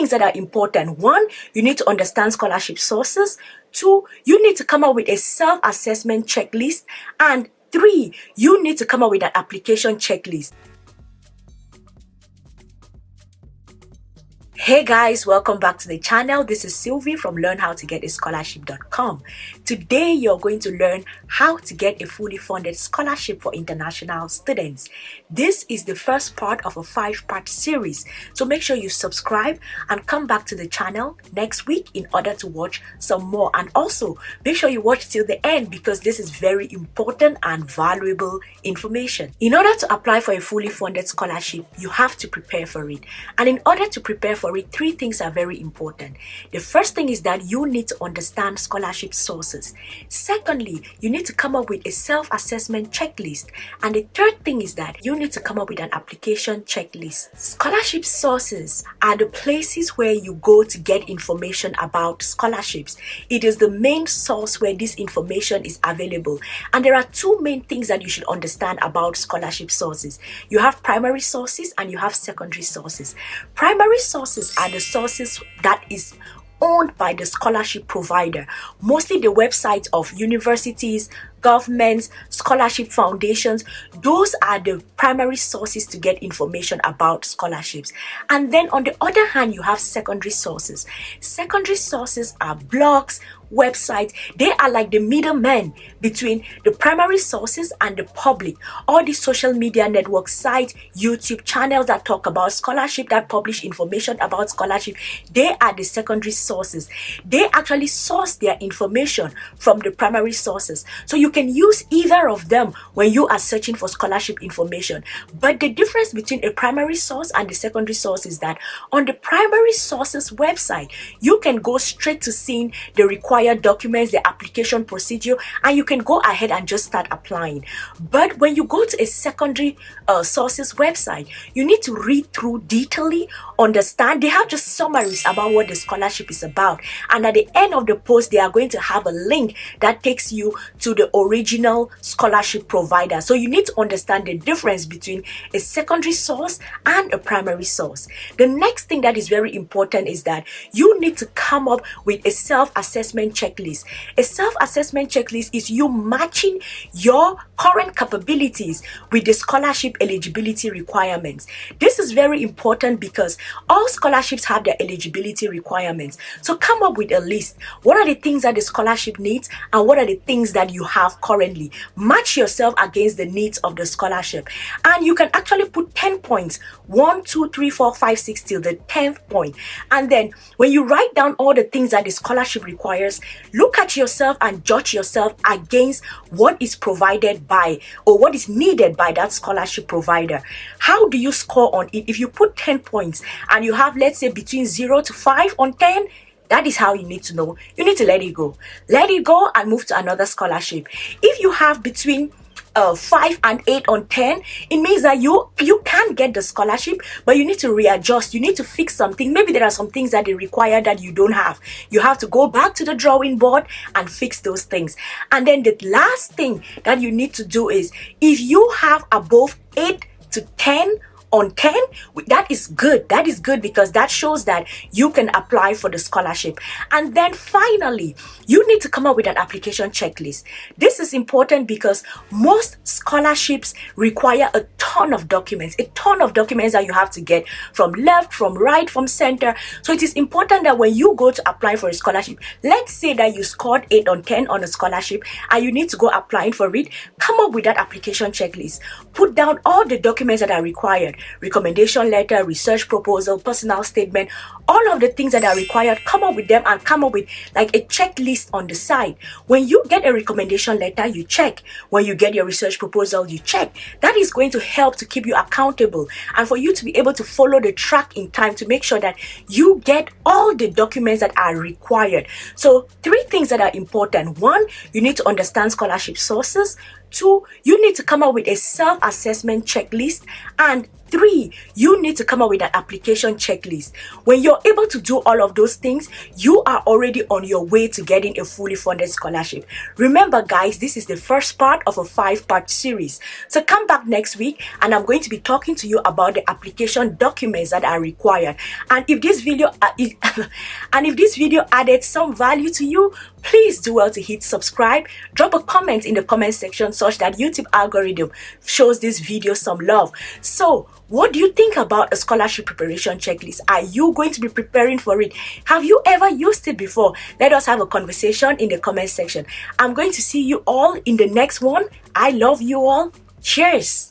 things that are important. One, you need to understand scholarship sources. Two, you need to come up with a self-assessment checklist. And three, you need to come up with an application checklist. Hey guys, welcome back to the channel. This is Sylvie from learnhowtogetaScholarship.com. Today you're going to learn how to get a fully funded scholarship for international students. This is the first part of a 5-part series, so make sure you subscribe and come back to the channel next week in order to watch some more. And also make sure you watch till the end because this is very important and valuable information. In order to apply for a fully funded scholarship, you have to prepare for it. And in order to prepare for it, 3 things are very important. The first thing is that you need to understand scholarship sources. Secondly, you need to come up with a self-assessment checklist. And the third thing is that you need to come up with an application checklist. Scholarship sources are the places where you go to get information about scholarships. It is the main source where this information is available. And there are 2 main things that you should understand about scholarship sources. You have primary sources and you have secondary sources. Primary sources are the sources that is owned by the scholarship provider, mostly the websites of universities, governments, scholarship foundations. Those are the primary sources to get information about scholarships. And then on the other hand, you have secondary sources. Secondary sources are blogs, websites. They are like the middlemen between the primary sources and the public. All the social media network sites, YouTube channels that talk about scholarship, that publish information about scholarship, they are the secondary sources. They actually source their information from the primary sources. So you can use either of them when you are searching for scholarship information. But the difference between a primary source and the secondary source is that on the primary sources website, you can go straight to seeing the required documents, the application procedure, and you can go ahead and just start applying. But when you go to a secondary sources website, you need to read through detailedly, understand. They have just summaries about what the scholarship is about, and at the end of the post they are going to have a link that takes you to the original scholarship provider. So you need to understand the difference between a secondary source and a primary source. The next thing that is very important is that you need to come up with a self-assessment checklist. A self-assessment checklist is you matching your current capabilities with the scholarship eligibility requirements. This is very important because all scholarships have their eligibility requirements. So come up with a list. What are the things that the scholarship needs and what are the things that you have currently? Match yourself against the needs of the scholarship. And you can actually put 10 points. 1, 2, 3, 4, 5, 6 till the 10th point. And then when you write down all the things that the scholarship requires, look at yourself and judge yourself against what is provided by or what is needed by that scholarship provider. How do you score on it? If you put 10 points and you have, let's say, between 0 to 5 on 10, that is how you need to know. You need to let it go. Let it go and move to another scholarship. If you have between 5 and 8 on 10, it means that you can get the scholarship, but you need to readjust. You need to fix something. Maybe there are some things that they require that you don't have. You have to go back to the drawing board and fix those things. And then the last thing that you need to do is, if you have above 8 to 10 on 10, that is good. That is good because that shows that you can apply for the scholarship. And then finally, you need to come up with an application checklist. This is important because most scholarships require a ton of documents that you have to get from left, from right, from center. So it is important that when you go to apply for a scholarship, let's say that you scored 8 on 10 on a scholarship and you need to go applying for it, come up with that application checklist. Put down all the documents that are required. Recommendation letter, research proposal, personal statement, all of the things that are required. Come up with them and come up with like a checklist on the side. When you get a recommendation letter, you check. When you get your research proposal, you check. That is going to help to keep you accountable and for you to be able to follow the track in time to make sure that you get all the documents that are required. So 3 things that are important. 1, you need to understand scholarship sources. 2, you need to come up with a self-assessment checklist. And 3, you need to come up with an application checklist. When you're able to do all of those things, you are already on your way to getting a fully funded scholarship. Remember, guys, this is the first part of a 5-part series. So come back next week and I'm going to be talking to you about the application documents that are required. And if this video added some value to you, please do well to hit subscribe. Drop a comment in the comment section such that YouTube algorithm shows this video some love. So what do you think about a scholarship preparation checklist? Are you going to be preparing for it? Have you ever used it before? Let us have a conversation in the comment section. I'm going to see you all in the next one. I love you all. Cheers.